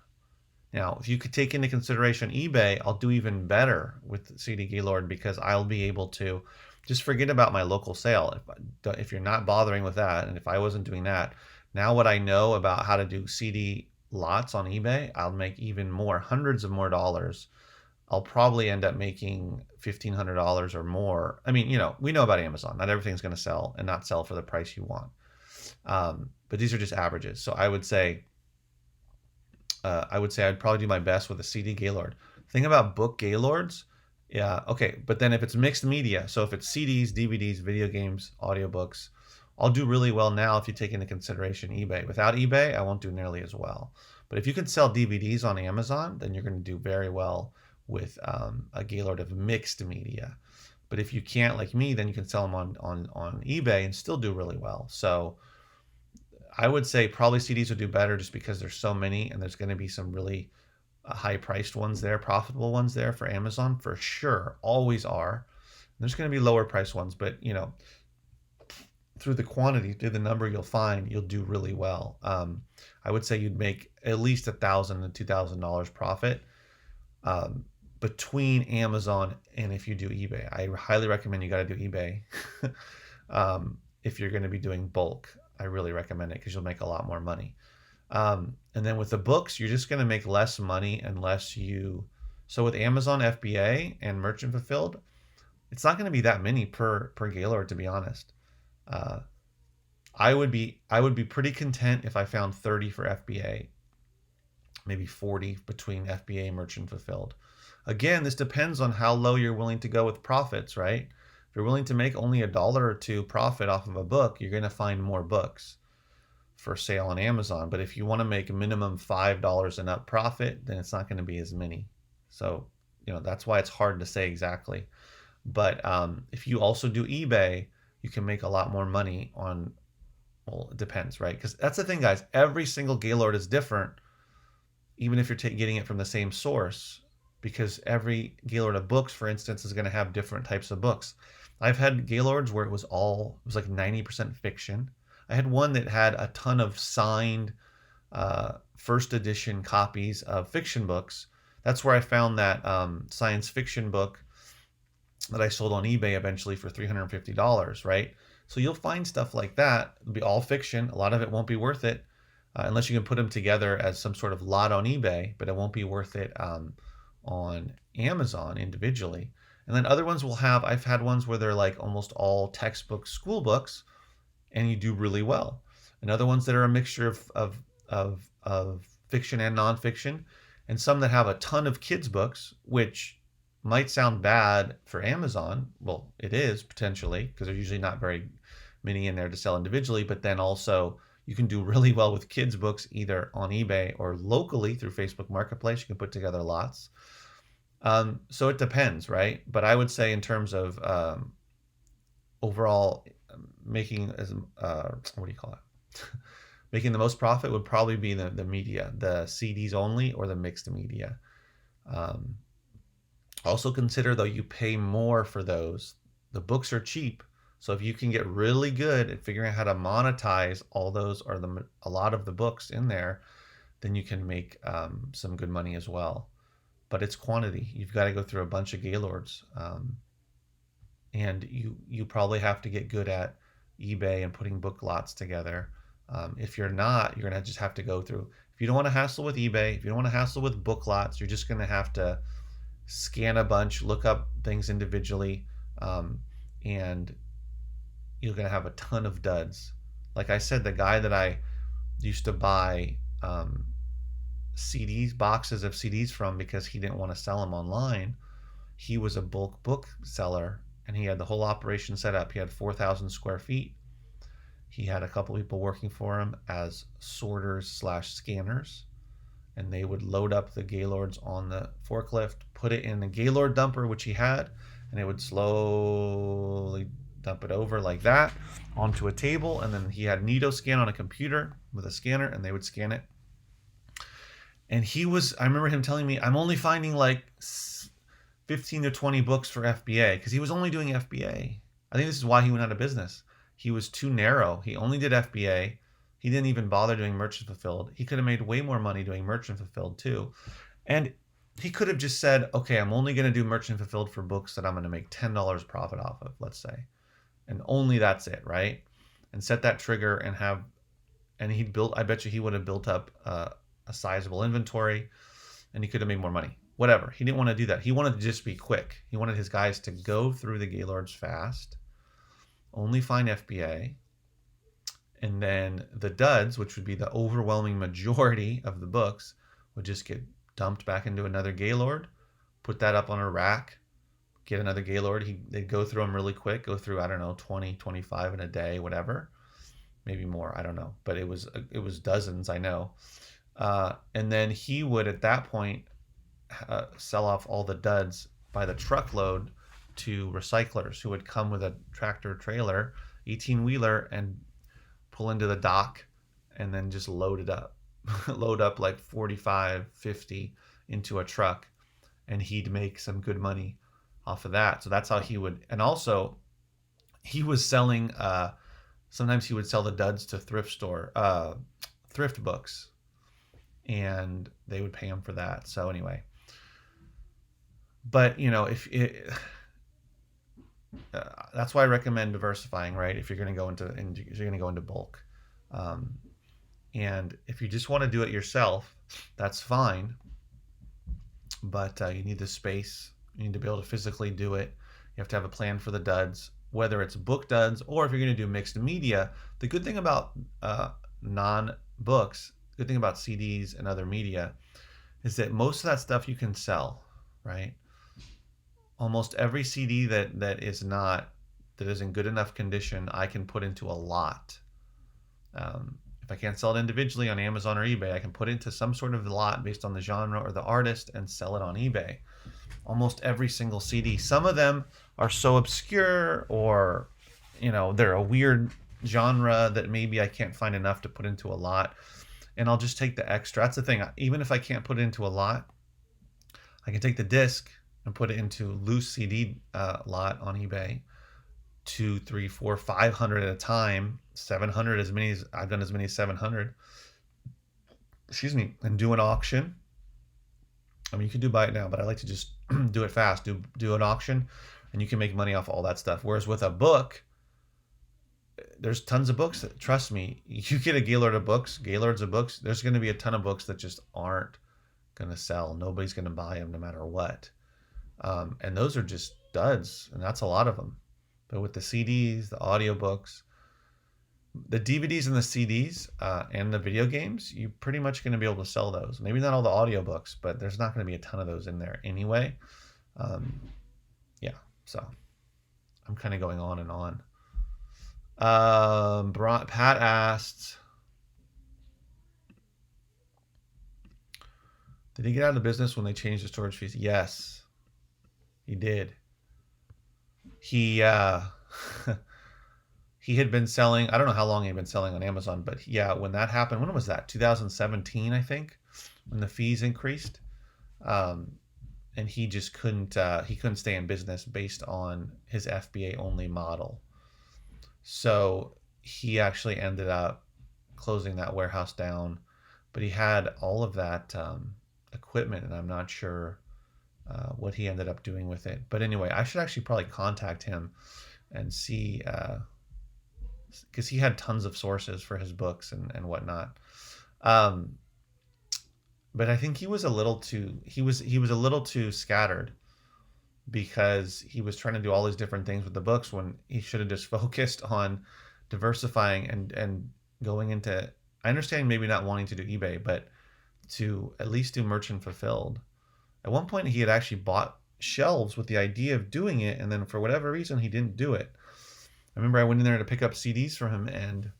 Now, if you could take into consideration eBay, I'll do even better with CD Gaylord because I'll be able to just forget about my local sale. If you're not bothering with that, and if I wasn't doing that, now what I know about how to do CD lots on eBay, I'll make even more, hundreds of more dollars. I'll probably end up making $1,500 or more. I mean, we know about Amazon. Not everything's going to sell and not sell for the price you want. But these are just averages. So I would say I'd probably do my best with a CD Gaylord. Thing about book Gaylords, yeah, okay. But then if it's mixed media, so if it's CDs, DVDs, video games, audiobooks, I'll do really well now if you take into consideration eBay. Without eBay, I won't do nearly as well. But if you can sell DVDs on Amazon, then you're going to do very well with a Gaylord of mixed media. But if you can't, like me, then you can sell them on eBay and still do really well. So I would say probably CDs would do better just because there's so many and there's going to be some really high priced ones there, profitable ones there for Amazon for sure. Always are. There's going to be lower price ones, but through the quantity, through the number you'll do really well. I would say you'd make at least $1,000 to $2,000 profit between Amazon and if you do eBay. I highly recommend you got to do eBay if you're going to be doing bulk. I really recommend it because you'll make a lot more money. And then with the books, you're just going to make less money unless you. So with Amazon FBA and merchant fulfilled, it's not going to be that many per Gaylord, to be honest. Uh, I would be pretty content if I found 30 for FBA, maybe 40 between FBA and merchant fulfilled. Again, this depends on how low you're willing to go with profits, right? If you're willing to make only $1 or $2 profit off of a book, you're going to find more books for sale on Amazon. But if you want to make a minimum $5 and up profit, then it's not going to be as many. So, that's why it's hard to say exactly. But if you also do eBay, you can make a lot more money on, well, it depends, right? Because that's the thing, guys. Every single Gaylord is different, even if you're getting it from the same source, because every Gaylord of books, for instance, is going to have different types of books. I've had Gaylords where it was like 90% fiction. I had one that had a ton of signed first edition copies of fiction books. That's where I found that science fiction book that I sold on eBay eventually for $350, right? So you'll find stuff like that. It'll be all fiction. A lot of it won't be worth it unless you can put them together as some sort of lot on eBay, but it won't be worth it on Amazon individually. And then other ones I've had ones where they're like almost all textbook school books and you do really well. And other ones that are a mixture of fiction and nonfiction, and some that have a ton of kids books, which might sound bad for Amazon. Well, it is potentially because there's usually not very many in there to sell individually, but then also you can do really well with kids books either on eBay or locally through Facebook Marketplace. You can put together lots. So it depends, right? But I would say in terms of overall making what do you call it? Making the most profit would probably be the media, the CDs only or the mixed media. Also consider though you pay more for those. The books are cheap. So if you can get really good at figuring out how to monetize all those or a lot of the books in there, then you can make some good money as well. But it's quantity. You've got to go through a bunch of Gaylords. And you probably have to get good at eBay and putting book lots together. If you're not, you're going to just have to go through. If you don't want to hassle with eBay, if you don't want to hassle with book lots, you're just going to have to scan a bunch, look up things individually, and you're going to have a ton of duds. Like I said, the guy that I used to buy CDs, boxes of CDs from because he didn't want to sell them online, he was a bulk book seller and he had the whole operation set up. He had 4,000 square feet. He had a couple people working for him as sorters slash scanners, and they would load up the Gaylords on the forklift, put it in the Gaylord dumper, which he had, and it would slowly dump it over like that onto a table. And then he had Nito scan on a computer with a scanner, and they would scan it. And I remember him telling me, I'm only finding like 15 to 20 books for FBA, because he was only doing FBA. I think this is why he went out of business. He was too narrow. He only did FBA. He didn't even bother doing merchant fulfilled. He could have made way more money doing merchant fulfilled too. And he could have just said, okay, I'm only going to do merchant fulfilled for books that I'm going to make $10 profit off of, let's say. And only that's it, right? And set that trigger and I bet you he would have built up a sizable inventory, and he could have made more money. Whatever. He didn't want to do that. He wanted to just be quick. He wanted his guys to go through the Gaylords fast, only find FBA, and then the duds, which would be the overwhelming majority of the books, would just get dumped back into another Gaylord, put that up on a rack, get another Gaylord. They'd go through them really quick, go through, I don't know, 20, 25 in a day, whatever. Maybe more, I don't know. But it was dozens, I know. And then he would, at that point, sell off all the duds by the truckload to recyclers who would come with a tractor trailer, 18-wheeler, and pull into the dock and then just load it up. Load up like 45, 50 into a truck, and he'd make some good money off of that. So that's how he would. And also, he was selling, sometimes he would sell the duds to thrift books, and they would pay him for that. So anyway, but that's why I recommend diversifying, right? If you're going to go into bulk, and if you just want to do it yourself, that's fine. But you need the space. You need to be able to physically do it. You have to have a plan for the duds, whether it's book duds or if you're going to do mixed media. The good thing about non-books, the good thing about CDs and other media, is that most of that stuff you can sell, right? Almost every CD that is in good enough condition, I can put into a lot. If I can't sell it individually on Amazon or eBay, I can put into some sort of lot based on the genre or the artist and sell it on eBay. Almost every single CD. Some of them are so obscure, or they're a weird genre that maybe I can't find enough to put into a lot, and I'll just take the extra. That's the thing. Even if I can't put it into a lot, I can take the disc and put it into loose CD lot on eBay, 2, 3, 4, 500 at a time, 700, I've done as many as 700. Excuse me, and do an auction. I mean, you can do buy it now, but I like to just do it fast. Do an auction, and you can make money off all that stuff. Whereas with a book, there's tons of books that, trust me, you get a Gaylords of books, there's going to be a ton of books that just aren't going to sell. Nobody's going to buy them no matter what. And those are just duds, and that's a lot of them. But with the CDs, the audiobooks, the DVDs and the CDs, and the video games, you're pretty much going to be able to sell those. Maybe not all the audiobooks, but there's not going to be a ton of those in there anyway. Yeah, so I'm kind of going on and on. Pat asked, did he get out of the business when they changed the storage fees? Yes, he did. He he had been selling, I don't know how long he had been selling on Amazon, but yeah, when that happened, when was that? 2017, I think, when the fees increased. And he just couldn't stay in business based on his FBA only model. So he actually ended up closing that warehouse down, but he had all of that equipment, and I'm not sure what he ended up doing with it. But anyway, I should actually probably contact him and see, because he had tons of sources for his books and whatnot. But I think he was a little too scattered, because he was trying to do all these different things with the books when he should have just focused on diversifying and going into, I understand maybe not wanting to do eBay, but to at least do merchant fulfilled. At one point, he had actually bought shelves with the idea of doing it, and then for whatever reason, he didn't do it. I remember I went in there to pick up CDs for him, and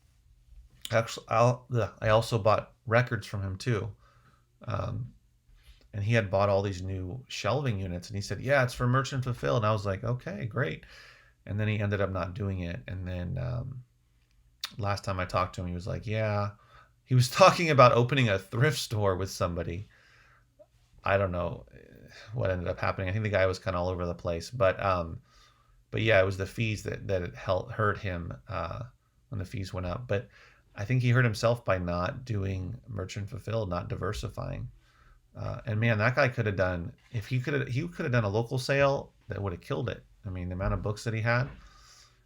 actually, I also bought records from him too. Um, and he had bought all these new shelving units, and he said, "Yeah, it's for merchant fulfilled." And I was like, "Okay, great." And then he ended up not doing it. And then last time I talked to him, he was like, "Yeah." He was talking about opening a thrift store with somebody. I don't know what ended up happening. I think the guy was kind of all over the place, but yeah, it was the fees that it hurt him when the fees went up. But I think he hurt himself by not doing merchant fulfilled, not diversifying. And man, that guy could have done, if he could have done a local sale that would have killed it. I mean, the amount of books that he had,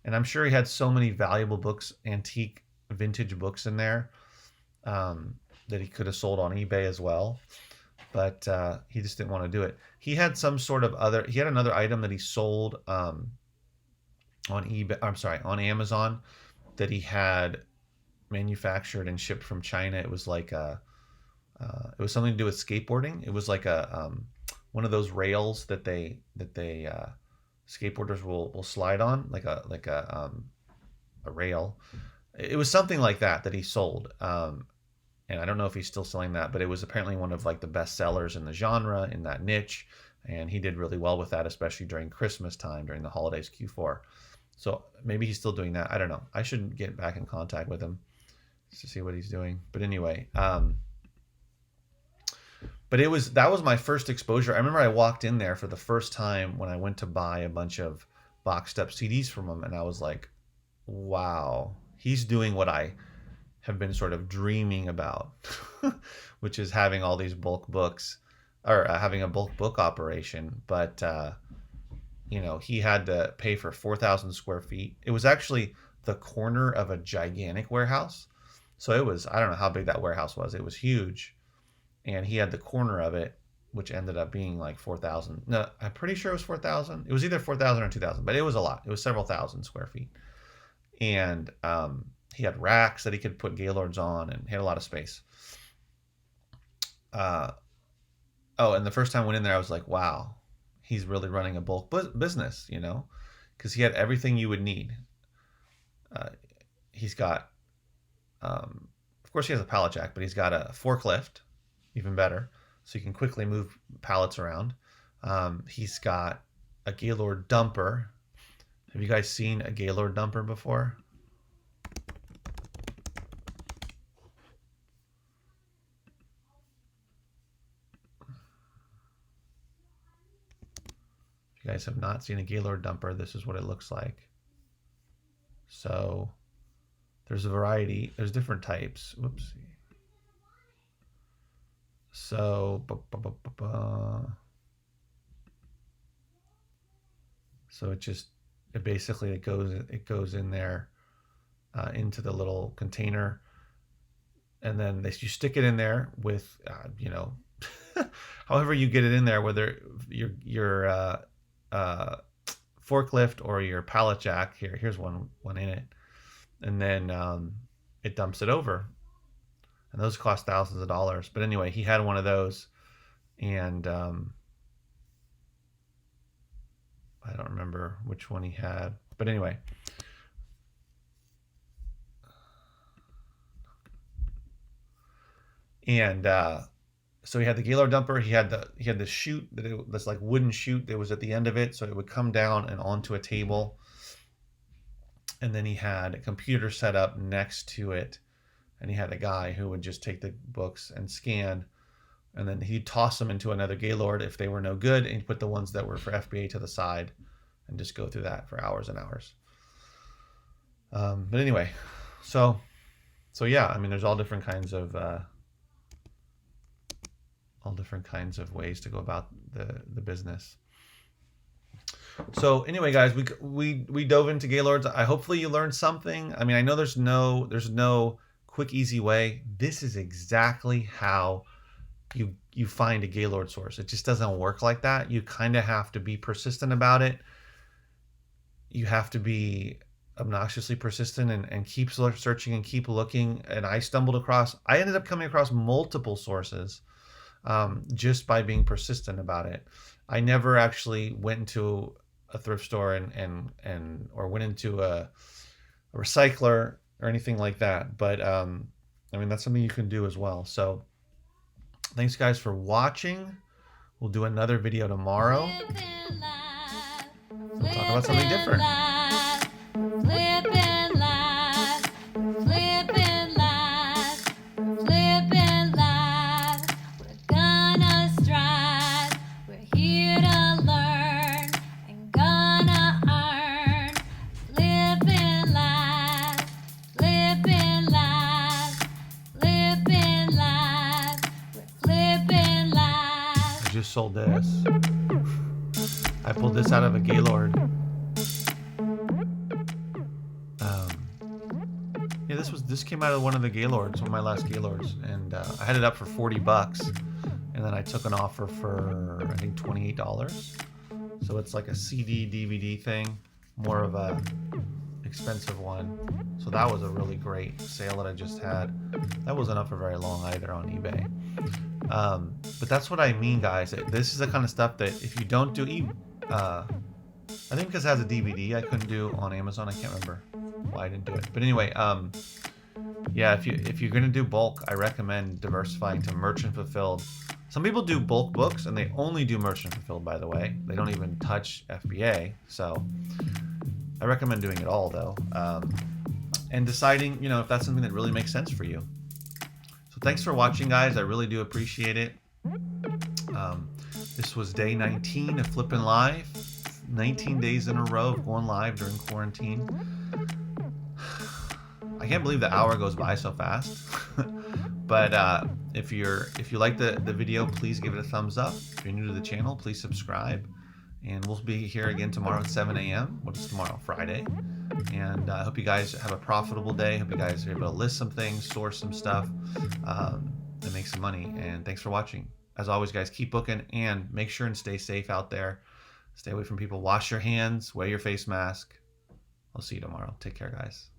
and I'm sure he had so many valuable books, antique, vintage books in there that he could have sold on eBay as well. But he just didn't want to do it. He had some sort of other. He had another item that he sold on eBay. I'm sorry, on Amazon that he had manufactured and shipped from China. It was like it was something to do with skateboarding. It was like a one of those rails that they skateboarders will slide on, like a rail. It was something like that he sold. And I don't know if he's still selling that, but it was apparently one of like the best sellers in the genre, in that niche, and he did really well with that, especially during Christmas time, during the holidays, Q4. So maybe he's still doing that. I don't know. I should get back in contact with him to see what he's doing. But anyway, but that was my first exposure. I remember I walked in there for the first time when I went to buy a bunch of boxed up CDs from him, and I was like, wow, he's doing what I have been sort of dreaming about, which is having all these bulk books, or having a bulk book operation. But he had to pay for 4,000 square feet. It was actually the corner of a gigantic warehouse. So it was, I don't know how big that warehouse was. It was huge. And he had the corner of it, which ended up being like 4,000. No, I'm pretty sure it was 4,000. It was either 4,000 or 2,000, but it was a lot. It was several thousand square feet. And he had racks that he could put Gaylords on, and he had a lot of space. And the first time I went in there, I was like, wow, he's really running a bulk business, because he had everything you would need. He's got, of course, he has a pallet jack, but he's got a forklift, even better, so you can quickly move pallets around. He's got a Gaylord dumper. Have you guys seen a Gaylord dumper before? If you guys have not seen a Gaylord dumper, this is what it looks like. So there's a variety. There's different types. Whoopsie. So, so it basically goes in there into the little container, and then you stick it in there with however you get it in there, whether your forklift or your pallet jack. Here's one in it, and then it dumps it over, and those cost thousands of dollars. But anyway, he had one of those, and I don't remember which one he had, but anyway. And so he had the Gaylord dumper. He had the chute this like wooden chute that was at the end of it, so it would come down and onto a table. And then he had a computer set up next to it, and he had a guy who would just take the books and scan, and then he'd toss them into another Gaylord if they were no good, and he'd put the ones that were for FBA to the side, and just go through that for hours and hours. But anyway, so yeah, I mean, there's all different kinds of ways to go about the business. So anyway, guys, we dove into Gaylords. Hopefully you learned something. I mean, I know there's no quick, easy way. This is exactly how you find a Gaylord source. It just doesn't work like that. You kind of have to be persistent about it. You have to be obnoxiously persistent and keep searching and keep looking. And I ended up coming across multiple sources just by being persistent about it. I never actually went into a thrift store or went into a recycler or anything like that. But I mean, that's something you can do as well. So thanks guys for watching. We'll do another video tomorrow. We'll talk about something different. Flippin' live, flippin' live, flippin' live. We're gonna strive. We're here to learn and gonna earn. Flippin' live, flippin' live, flippin' live. We're flippin' live. I just sold this. I pulled this out of a Gaylord. Yeah, this came out of one of the Gaylords, one of my last Gaylords, and I had it up for $40, and then I took an offer for I think $28. So it's like a CD DVD thing, more of a expensive one. So that was a really great sale that I just had. That wasn't up for very long either on eBay. But that's what I mean, guys. This is the kind of stuff that if you don't do I think because it has a DVD I couldn't do on Amazon. I can't remember why I didn't do it. But anyway, yeah, if you're gonna do bulk, I recommend diversifying to merchant fulfilled. Some people do bulk books and they only do merchant fulfilled, by the way. They don't even touch FBA. So I recommend doing it all though. And deciding, you know, if that's something that really makes sense for you. So thanks for watching, guys. I really do appreciate it. This was day 19 of Flippin' Live. 19 days in a row of going live during quarantine. I can't believe the hour goes by so fast. But if you like the video, please give it a thumbs up. If you're new to the channel, please subscribe. And we'll be here again tomorrow at 7 a.m. What is tomorrow? Friday. And I hope you guys have a profitable day. Hope you guys are able to list some things, source some stuff, and make some money. And thanks for watching. As always, guys, keep booking and make sure and stay safe out there. Stay away from people. Wash your hands. Wear your face mask. I'll see you tomorrow. Take care, guys.